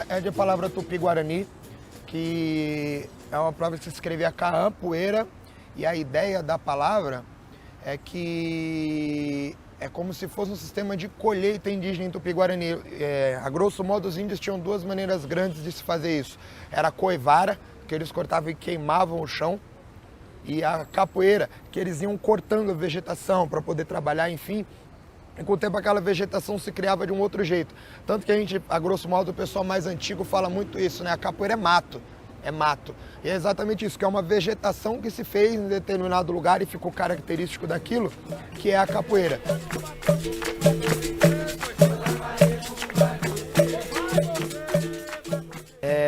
capoeira é de palavra tupi-guarani, que é uma palavra que se escrevia Kaan, poeira, e a ideia da palavra é que é como se fosse um sistema de colheita indígena em Tupi-Guarani. A grosso modo, os índios tinham duas maneiras grandes de se fazer isso. Era a coivara, que eles cortavam e queimavam o chão, e a capoeira, que eles iam cortando a vegetação para poder trabalhar, enfim. E com o tempo aquela vegetação se criava de um outro jeito. Tanto que a gente, a grosso modo, o pessoal mais antigo fala muito isso, né? A capoeira é mato. É mato. E é exatamente isso, que é uma vegetação que se fez em determinado lugar e ficou característico daquilo, que é a capoeira.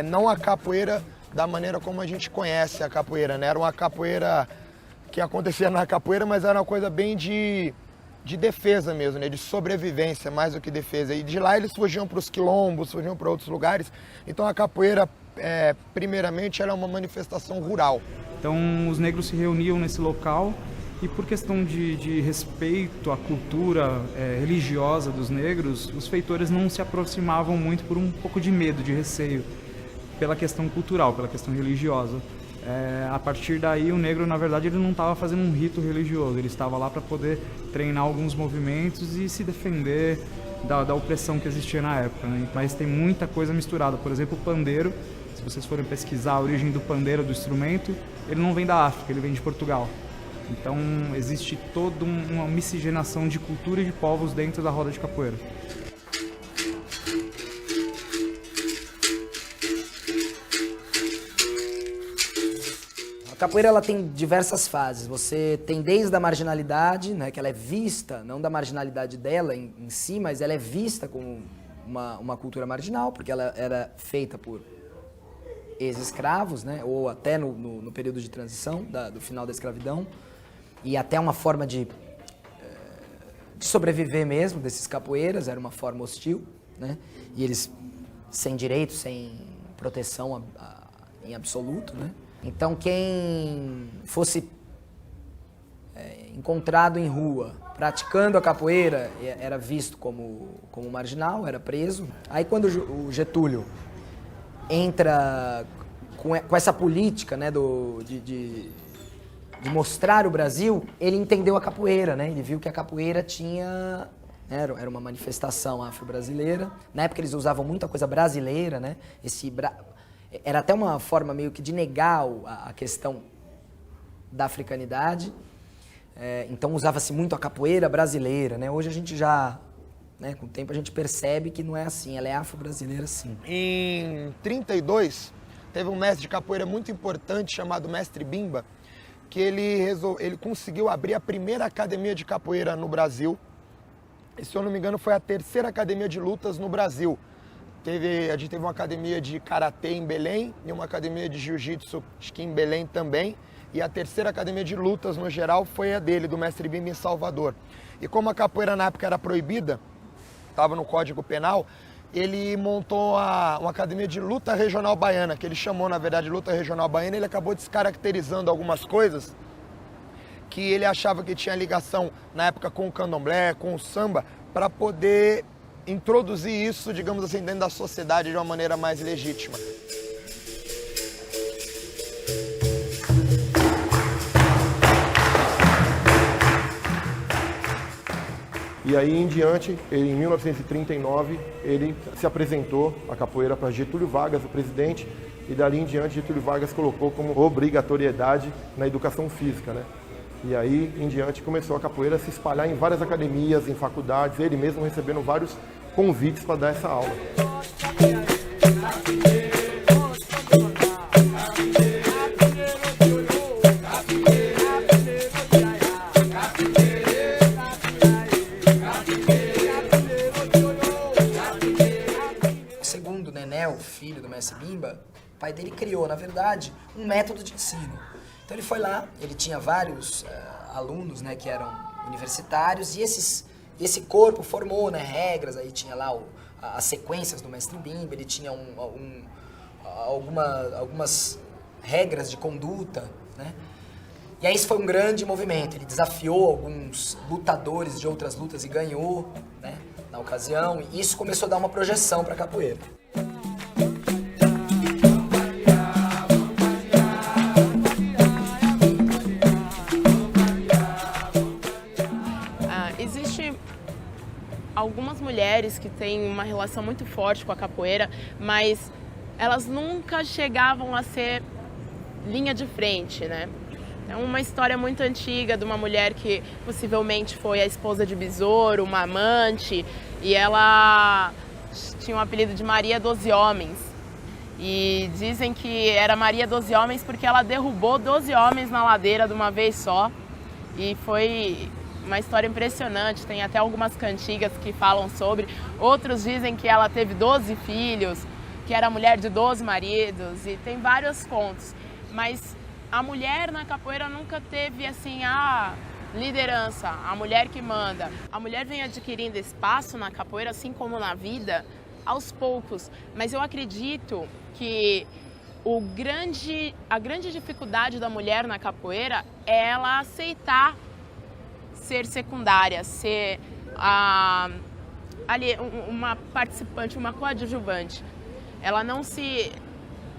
Não a capoeira da maneira como a gente conhece a capoeira, né? Era uma capoeira que acontecia na capoeira, mas era uma coisa bem de defesa mesmo, né? De sobrevivência, mais do que defesa. E de lá eles fugiam para os quilombos, fugiam para outros lugares. Então a capoeira, primeiramente, ela é uma manifestação rural. Então os negros se reuniam nesse local e por questão de respeito à cultura religiosa dos negros, os feitores não se aproximavam muito por um pouco de medo, de receio, pela questão cultural, pela questão religiosa. A partir daí o negro, na verdade, ele não estava fazendo um rito religioso, ele estava lá para poder treinar alguns movimentos e se defender da opressão que existia na época, né? Mas tem muita coisa misturada, por exemplo, o pandeiro. Se vocês forem pesquisar a origem do pandeiro, do instrumento, ele não vem da África, ele vem de Portugal. Então existe toda uma miscigenação de cultura e de povos dentro da roda de capoeira. A capoeira ela tem diversas fases. Você tem desde a marginalidade, né, que ela é vista, não da marginalidade dela em si, mas ela é vista como uma cultura marginal, porque ela era feita por ex-escravos, né, ou até no período de transição, do final da escravidão, e até uma forma de sobreviver mesmo desses capoeiras, era uma forma hostil, né, e eles sem direitos, sem proteção em absoluto, né. Então quem fosse encontrado em rua praticando a capoeira era visto como marginal, era preso. Aí quando o Getúlio entra com essa política, né, de mostrar o Brasil, ele entendeu a capoeira, né? Ele viu que a capoeira tinha... Era uma manifestação afro-brasileira. Na época eles usavam muita coisa brasileira, né? Era até uma forma meio que de negar a questão da africanidade. Então usava-se muito a capoeira brasileira, né? Hoje a gente já, né, com o tempo a gente percebe que não é assim, ela é afro-brasileira sim. Em 32, teve um mestre de capoeira muito importante chamado Mestre Bimba, que ele conseguiu abrir a primeira academia de capoeira no Brasil. E, se eu não me engano, foi a terceira academia de lutas no Brasil. A gente teve uma academia de karatê em Belém e uma academia de jiu-jitsu em Belém também. E a terceira academia de lutas, no geral, foi a dele, do Mestre Bimba, em Salvador. E como a capoeira na época era proibida, estava no Código Penal, ele montou uma academia de luta regional baiana, que ele chamou, na verdade, de luta regional baiana. Ele acabou descaracterizando algumas coisas que ele achava que tinha ligação, na época, com o candomblé, com o samba, para poder introduzir isso, digamos assim, dentro da sociedade de uma maneira mais legítima. E aí em diante, em 1939, ele se apresentou a capoeira para Getúlio Vargas, o presidente, e dali em diante Getúlio Vargas colocou como obrigatoriedade na educação física, né? E aí em diante começou a capoeira a se espalhar em várias academias, em faculdades, ele mesmo recebendo vários convites para dar essa aula. Segundo Nené, o filho do Mestre Bimba, o pai dele criou, na verdade, um método de ensino. Então ele foi lá, ele tinha vários alunos, né, que eram universitários, e esse corpo formou, né, regras. Aí tinha lá as sequências do Mestre Bimba, ele tinha algumas regras de conduta, né? E aí isso foi um grande movimento, ele desafiou alguns lutadores de outras lutas e ganhou, né, na ocasião, e isso começou a dar uma projeção para a capoeira. mulheres que têm uma relação muito forte com a capoeira, mas elas nunca chegavam a ser linha de frente, né? É uma história muito antiga de uma mulher que possivelmente foi a esposa de Besouro, uma amante, e ela tinha o apelido de Maria 12 Homens. E dizem que era Maria 12 Homens porque ela derrubou 12 homens na ladeira de uma vez só. E foi uma história impressionante, tem até algumas cantigas que falam sobre. Outros dizem que ela teve 12 filhos, que era mulher de 12 maridos, e tem vários contos. Mas a mulher na capoeira nunca teve assim a liderança, a mulher que manda. A mulher vem adquirindo espaço na capoeira, assim como na vida, aos poucos. Mas eu acredito que a grande dificuldade da mulher na capoeira é ela aceitar ser secundária, ser uma participante, uma coadjuvante. Ela não se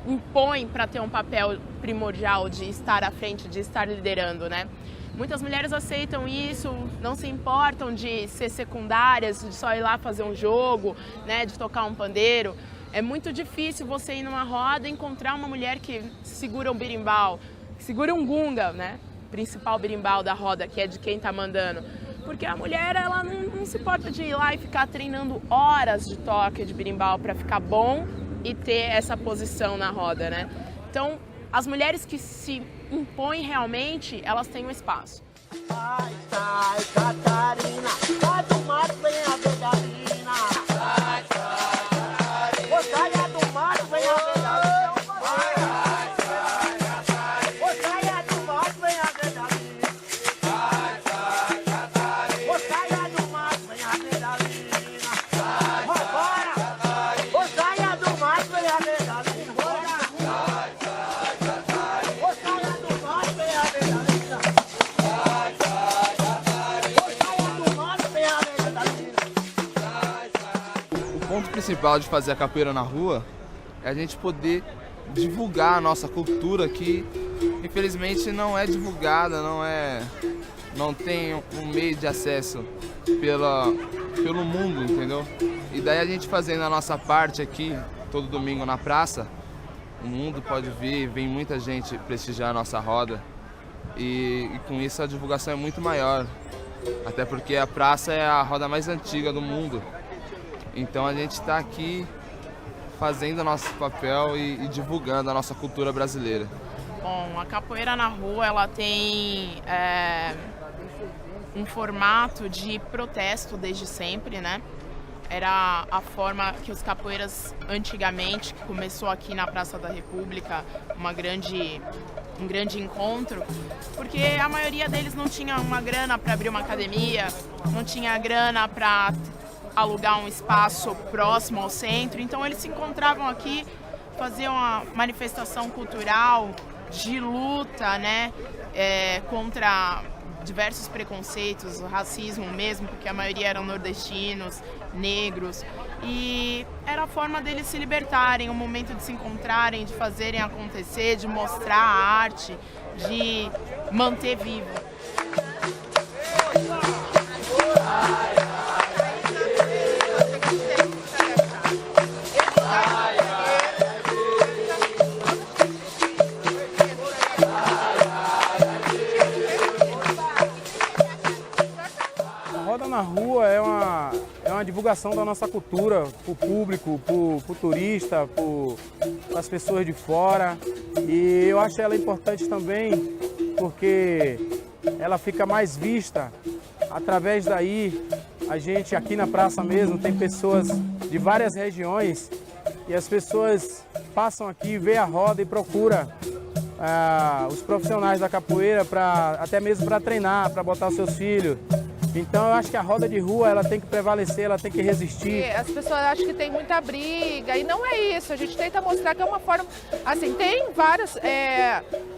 impõe para ter um papel primordial de estar à frente, de estar liderando, né? Muitas mulheres aceitam isso, não se importam de ser secundárias, de só ir lá fazer um jogo, né, de tocar um pandeiro. É muito difícil você ir numa roda e encontrar uma mulher que segura um berimbau, que segura um gunga, né? Principal berimbau da roda, que é de quem tá mandando. Porque a mulher, ela não se importa de ir lá e ficar treinando horas de toque de berimbau para ficar bom e ter essa posição na roda, né? Então, as mulheres que se impõem realmente, elas têm um espaço. Ai, ai, Catarina, sai do mato, vem a Vedalina. Sai, Catarina. Ô, saia do mato, vem a Vedalina. Sai, Catarina. Ô, saia do mato, vem a Vedalina. Sai, Catarina. Ô, saia do mato, vem a Vedalina. Vambora. Ô, saia do mato, vem a Vedalina. Ô, saia do mato, vem a Vedalina. O ponto principal de fazer a capoeira na rua é a gente poder divulgar a nossa cultura, que infelizmente não é divulgada, não tem um meio de acesso pelo mundo, entendeu? E daí a gente fazendo a nossa parte aqui, todo domingo na praça, o mundo pode vir, vem muita gente prestigiar a nossa roda, e com isso a divulgação é muito maior, até porque a praça é a roda mais antiga do mundo. Então a gente está aqui fazendo o nosso papel e divulgando a nossa cultura brasileira. Bom, a capoeira na rua, ela tem um formato de protesto desde sempre, né? Era a forma que os capoeiras antigamente, que começou aqui na Praça da República, um grande encontro, porque a maioria deles não tinha uma grana para abrir uma academia, não tinha grana para alugar um espaço próximo ao centro, então eles se encontravam aqui, faziam uma manifestação cultural de luta, né, contra diversos preconceitos, racismo mesmo, porque a maioria eram nordestinos, negros, e era a forma deles se libertarem, o momento de se encontrarem, de fazerem acontecer, de mostrar a arte, de manter vivo. Na rua é uma divulgação da nossa cultura para o público, para o turista, para as pessoas de fora. E eu acho ela importante também porque ela fica mais vista. Através daí, a gente aqui na praça mesmo tem pessoas de várias regiões e as pessoas passam aqui, vê a roda e procuram os profissionais da capoeira até mesmo para treinar, para botar os seus filhos. Então eu acho que a roda de rua ela tem que prevalecer, ela tem que resistir. As pessoas acham que tem muita briga e não é isso. A gente tenta mostrar que é uma forma... Assim, tem vários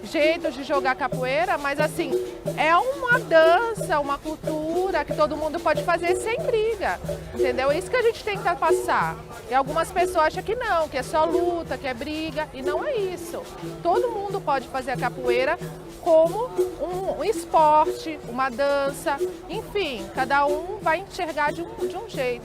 jeitos de jogar capoeira, mas assim, é uma dança, uma cultura que todo mundo pode fazer sem briga, entendeu? É isso que a gente tenta passar. E algumas pessoas acham que não, que é só luta, que é briga, e não é isso. Todo mundo pode fazer a capoeira como um esporte, uma dança, enfim. enfim, cada um vai enxergar de um jeito.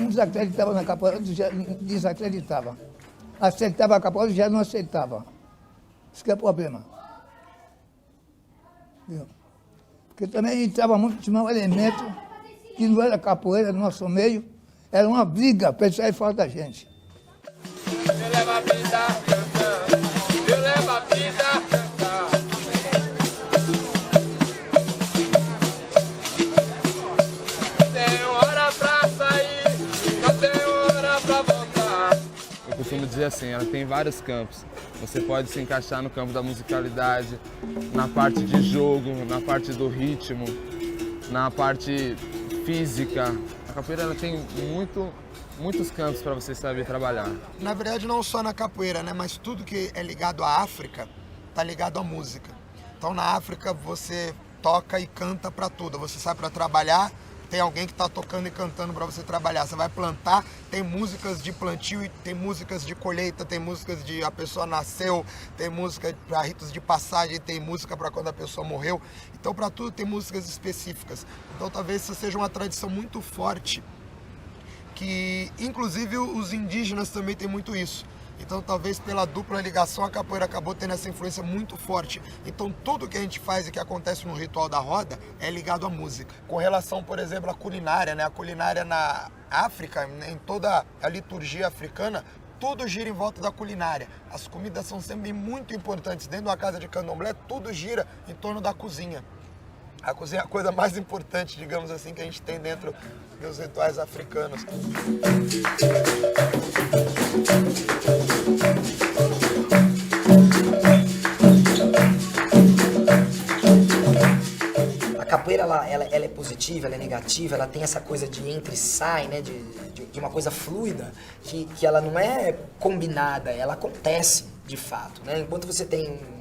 Desacreditava na capoeira, já desacreditava. Aceitava a capoeira, já não aceitava. Isso que é o problema. Viu? Porque também entrava muito, tinha um elemento que não era capoeira no nosso meio, era uma briga para sair fora da gente. Eu levo a vida cantando, eu levo a vida cantando. Tenho hora pra sair, não tenho hora pra voltar. Eu costumo dizer assim, ela tem vários campos. Você pode se encaixar no campo da musicalidade, na parte de jogo, na parte do ritmo, na parte física. A capoeira ela tem muitos campos para você saber trabalhar. Na verdade, não só na capoeira, né? Mas tudo que é ligado à África está ligado à música. Então, na África, você toca e canta para tudo. Você sai para trabalhar, tem alguém que está tocando e cantando para você trabalhar. Você vai plantar, tem músicas de plantio, tem músicas de colheita, tem músicas de a pessoa nasceu, tem música para ritos de passagem, tem música para quando a pessoa morreu. Então, para tudo tem músicas específicas. Então, talvez isso seja uma tradição muito forte, que inclusive os indígenas também têm muito isso. Então, talvez pela dupla ligação, a capoeira acabou tendo essa influência muito forte. Então, tudo que a gente faz e que acontece no ritual da roda é ligado à música. Com relação, por exemplo, à culinária, né? A culinária na África, em toda a liturgia africana, tudo gira em volta da culinária. As comidas são sempre muito importantes. Dentro de uma casa de candomblé, tudo gira em torno da cozinha. A cozinha é a coisa mais importante, digamos assim, que a gente tem dentro dos rituais africanos. A capoeira, ela é positiva, ela é negativa, ela tem essa coisa de entra e sai, né? De uma coisa fluida, que ela não é combinada, ela acontece de fato, né? Enquanto você tem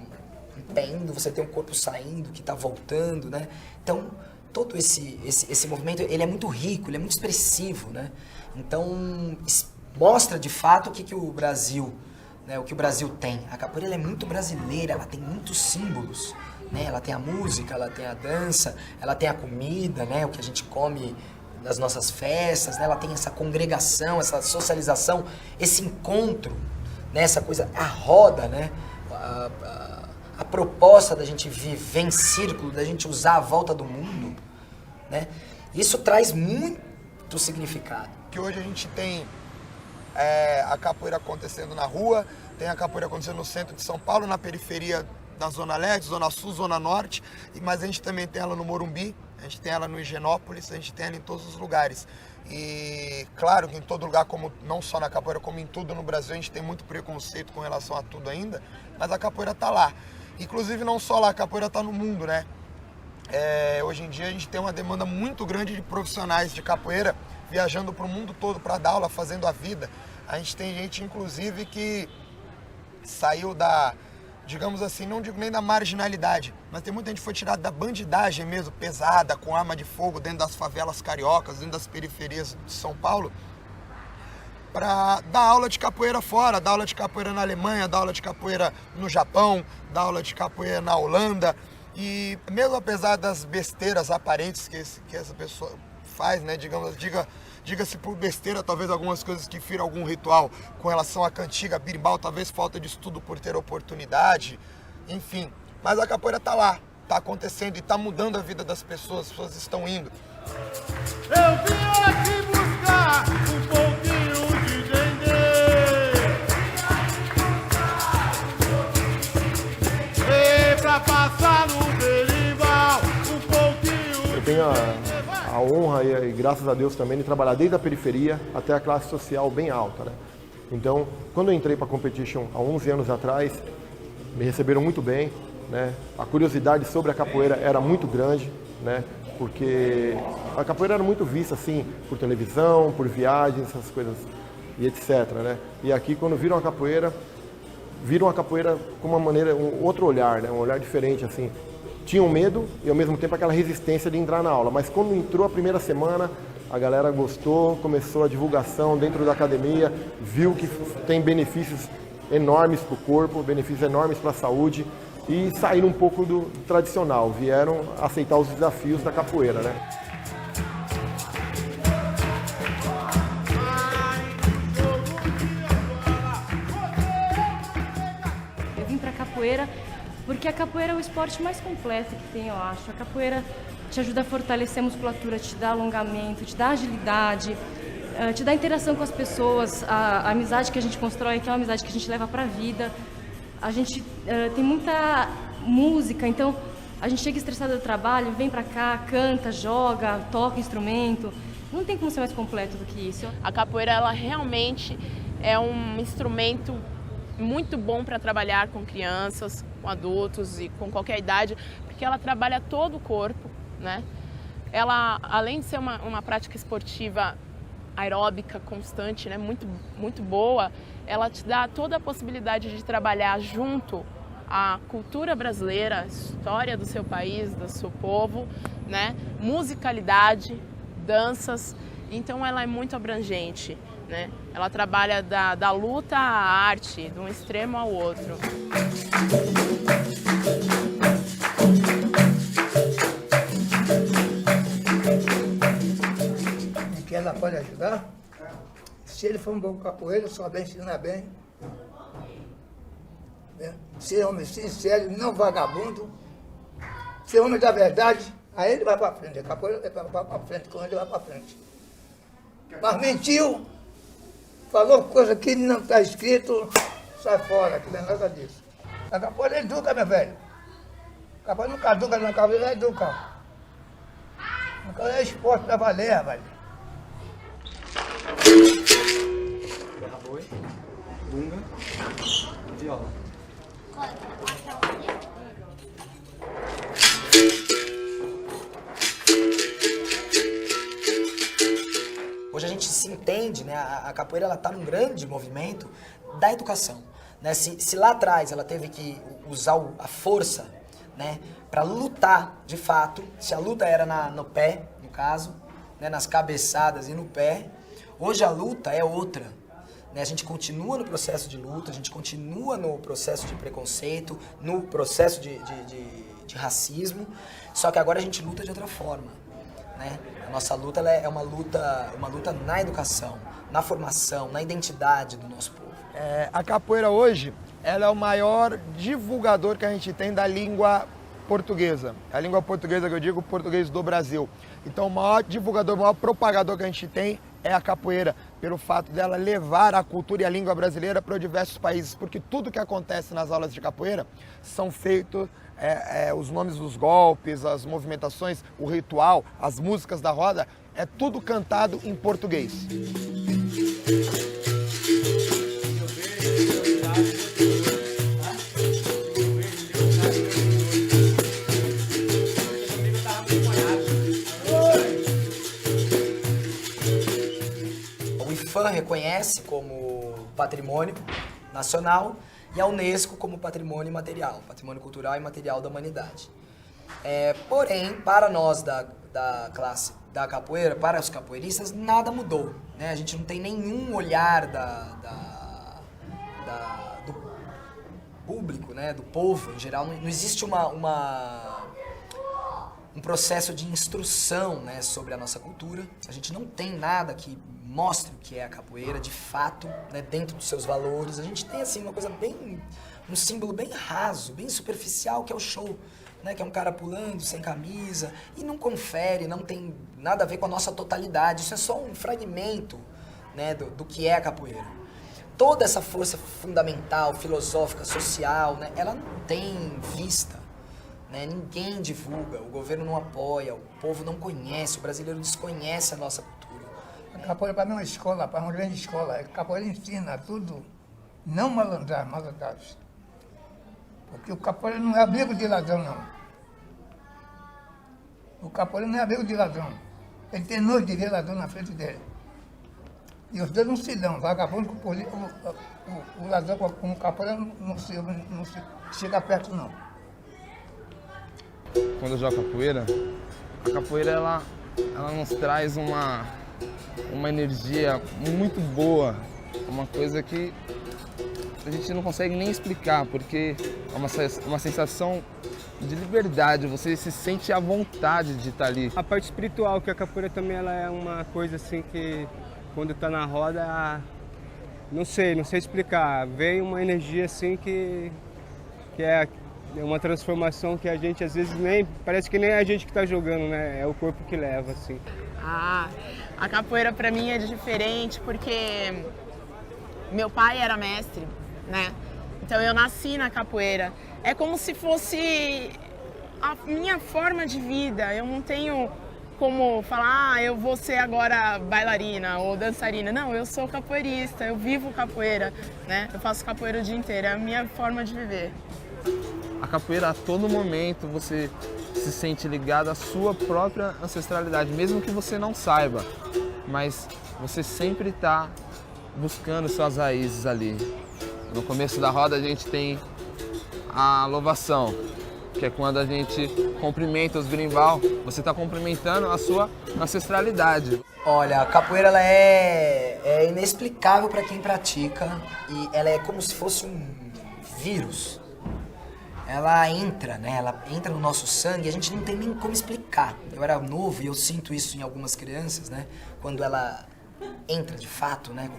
um pé indo, você tem um corpo saindo, que está voltando, né? Então, todo esse movimento, ele é muito rico, ele é muito expressivo, né? Então, mostra de fato o que o Brasil, né? O que o Brasil tem. A capoeira ela é muito brasileira, ela tem muitos símbolos, né? Ela tem a música, ela tem a dança, ela tem a comida, né? O que a gente come nas nossas festas, né? Ela tem essa congregação, essa socialização, esse encontro, né? Essa coisa, a roda, né? A proposta da gente viver em círculo, da gente usar a volta do mundo, né? Isso traz muito significado. Que hoje a gente tem a capoeira acontecendo na rua, tem a capoeira acontecendo no centro de São Paulo, na periferia da Zona Leste, Zona Sul, Zona Norte, mas a gente também tem ela no Morumbi, a gente tem ela no Higienópolis, a gente tem ela em todos os lugares. E claro que em todo lugar, como não só na capoeira, como em tudo no Brasil, a gente tem muito preconceito com relação a tudo ainda, mas a capoeira está lá. Inclusive não só lá, a capoeira está no mundo, né? Hoje em dia a gente tem uma demanda muito grande de profissionais de capoeira viajando para o mundo todo para dar aula, fazendo a vida. A gente tem gente, inclusive, que saiu da, digamos assim, não digo nem da marginalidade, mas tem muita gente que foi tirada da bandidagem mesmo, pesada, com arma de fogo dentro das favelas cariocas, dentro das periferias de São Paulo, para dar aula de capoeira fora, dar aula de capoeira na Alemanha, dar aula de capoeira no Japão, dar aula de capoeira na Holanda. E mesmo apesar das besteiras aparentes que essa pessoa faz, né, diga-se por besteira, talvez algumas coisas que firam algum ritual com relação à cantiga, birimbau, talvez falta de estudo por ter oportunidade, enfim. Mas a capoeira tá lá, tá acontecendo e tá mudando a vida das pessoas, as pessoas estão indo. Eu vim aqui buscar um pouquinho de dendê, pra passar no berimbau um pouquinho. Eu tenho a honra e graças a Deus também de trabalhar desde a periferia até a classe social bem alta, né? Então, quando eu entrei para a Competition há 11 anos atrás, me receberam muito bem, né? A curiosidade sobre a capoeira era muito grande, né? Porque a capoeira era muito vista assim por televisão, por viagens, essas coisas e etc, né? E aqui quando viram a capoeira com uma maneira, um outro olhar, né? Um olhar diferente assim. tinham medo e ao mesmo tempo aquela resistência de entrar na aula. Mas quando entrou a primeira semana, a galera gostou, começou a divulgação dentro da academia, viu que tem benefícios enormes para o corpo, benefícios enormes para a saúde e saíram um pouco do tradicional, vieram aceitar os desafios da capoeira, né? Eu vim para a capoeira porque a capoeira é o esporte mais completo que tem, eu acho. A capoeira te ajuda a fortalecer a musculatura, te dá alongamento, te dá agilidade, te dá interação com as pessoas, a amizade que a gente constrói, que é uma amizade que a gente leva para a vida. A gente tem muita música, então a gente chega estressado do trabalho, vem para cá, canta, joga, toca instrumento. Não tem como ser mais completo do que isso. A capoeira, ela realmente é um instrumento muito bom para trabalhar com crianças, com adultos e com qualquer idade, porque ela trabalha todo o corpo, né? Ela, além de ser uma prática esportiva aeróbica constante, né, muito boa, ela te dá toda a possibilidade de trabalhar junto à cultura brasileira, a história do seu país, do seu povo, né, musicalidade, danças. Então ela é muito abrangente, né? Ela trabalha da luta à arte, de um extremo ao outro. Que ela pode ajudar? Se ele for um bom capoeira, souber ensinar bem, né? Ser homem sincero, não vagabundo, ser homem da verdade, aí ele vai para frente. A capoeira vai para frente, quando ele vai para frente. Mas mentiu, falou coisa que não está escrito, sai fora, que não é nada disso. A capoeira educa, meu velho. A capoeira não caduca, não, a capoeira educa. A capoeira é esporte para valer, rapaz. Terra boi, bunga, viola. Hoje a gente se entende, né? A capoeira está num grande movimento da educação. Né? Se lá atrás ela teve que usar a força, né, para lutar de fato, se a luta era no pé, no caso, né, nas cabeçadas e no pé, hoje a luta é outra. Né? A gente continua no processo de luta, a gente continua no processo de preconceito, no processo de racismo, só que agora a gente luta de outra forma. Né? A nossa luta ela é uma luta na educação, na formação, na identidade do nosso povo. A capoeira hoje, ela é o maior divulgador que a gente tem da língua portuguesa. A língua portuguesa que eu digo, português do Brasil. Então o maior divulgador, o maior propagador que a gente tem é a capoeira, pelo fato dela levar a cultura e a língua brasileira para diversos países, porque tudo que acontece nas aulas de capoeira são feitos, os nomes dos golpes, as movimentações, o ritual, as músicas da roda, é tudo cantado em português. O IFAM reconhece como patrimônio nacional e a Unesco como patrimônio material, patrimônio cultural e material da humanidade. Porém, para nós da classe da capoeira, para os capoeiristas, nada mudou. Né? A gente não tem nenhum olhar do público, né? Do povo em geral. Não existe um processo de instrução, né, sobre a nossa cultura. A gente não tem nada que mostre o que é a capoeira de fato, né, dentro dos seus valores. A gente tem assim uma coisa um símbolo bem raso, bem superficial, que é o show, né, que é um cara pulando sem camisa e não confere, não tem nada a ver com a nossa totalidade. Isso é só um fragmento, né, do que é a capoeira. Toda essa força fundamental, filosófica, social, né, ela não tem vista. Né? Ninguém divulga, o governo não apoia, o povo não conhece, o brasileiro desconhece a nossa cultura. A capoeira para mim é uma escola, para uma grande escola. A capoeira ensina tudo, não malandragem. Porque o capoeira não é amigo de ladrão, não. O capoeira não é amigo de ladrão. Ele tem nojo de ver ladrão na frente dele. E os dois não se dão. Vagabundo com o ladrão com o capoeira não se chega perto, não. quando eu jogo capoeira, a capoeira ela nos traz uma energia muito boa, uma coisa que a gente não consegue nem explicar, porque é uma sensação de liberdade, você se sente à vontade de estar ali. A parte espiritual, que a capoeira também ela é uma coisa assim que quando está na roda, não sei explicar, vem uma energia assim que é uma transformação que a gente às vezes parece que nem a gente que está jogando, né? É o corpo que leva, assim. A capoeira pra mim é diferente porque meu pai era mestre, né? Então eu nasci na capoeira. É como se fosse a minha forma de vida. Eu não tenho como falar, eu vou ser agora bailarina ou dançarina. Não, eu sou capoeirista, eu vivo capoeira, né? Eu faço capoeira o dia inteiro, é a minha forma de viver. A capoeira, a todo momento, você se sente ligado à sua própria ancestralidade, mesmo que você não saiba. Mas você sempre está buscando suas raízes ali. No começo da roda a gente tem a louvação, que é quando a gente cumprimenta os berimbau, você está cumprimentando a sua ancestralidade. Olha, a capoeira ela é inexplicável para quem pratica e ela é como se fosse um vírus. Ela entra, né? Ela entra no nosso sangue e a gente não tem nem como explicar. Eu era novo e eu sinto isso em algumas crianças, né? Quando ela entra de fato, né?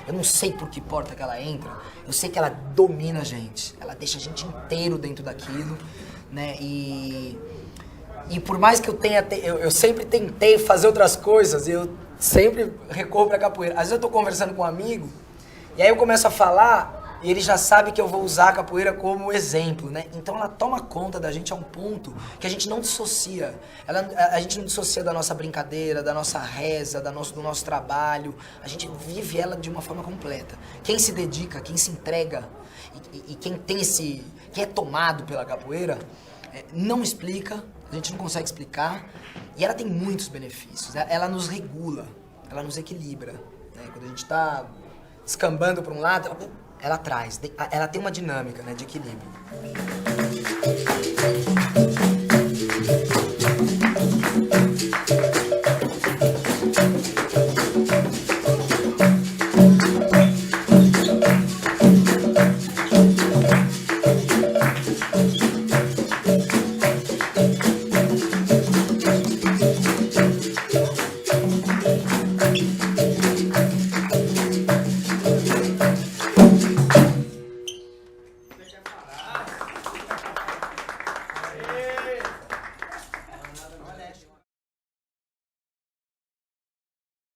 Eu não sei por que porta que ela entra, eu sei que ela domina a gente. Ela deixa a gente inteiro dentro daquilo, né? E por mais que eu sempre tentei fazer outras coisas, eu sempre recorro pra capoeira. Às vezes eu tô conversando com um amigo e aí eu começo a falar e ele já sabe que eu vou usar a capoeira como exemplo, né? Então ela toma conta da gente a um ponto que a gente não dissocia. A gente não dissocia da nossa brincadeira, da nossa reza, do nosso trabalho. A gente vive ela de uma forma completa. Quem se dedica, quem se entrega e quem é tomado pela capoeira, não explica, a gente não consegue explicar. E ela tem muitos benefícios. Ela nos regula, ela nos equilibra, né? Quando a gente está descambando para um lado, ela tem uma dinâmica, né, de equilíbrio.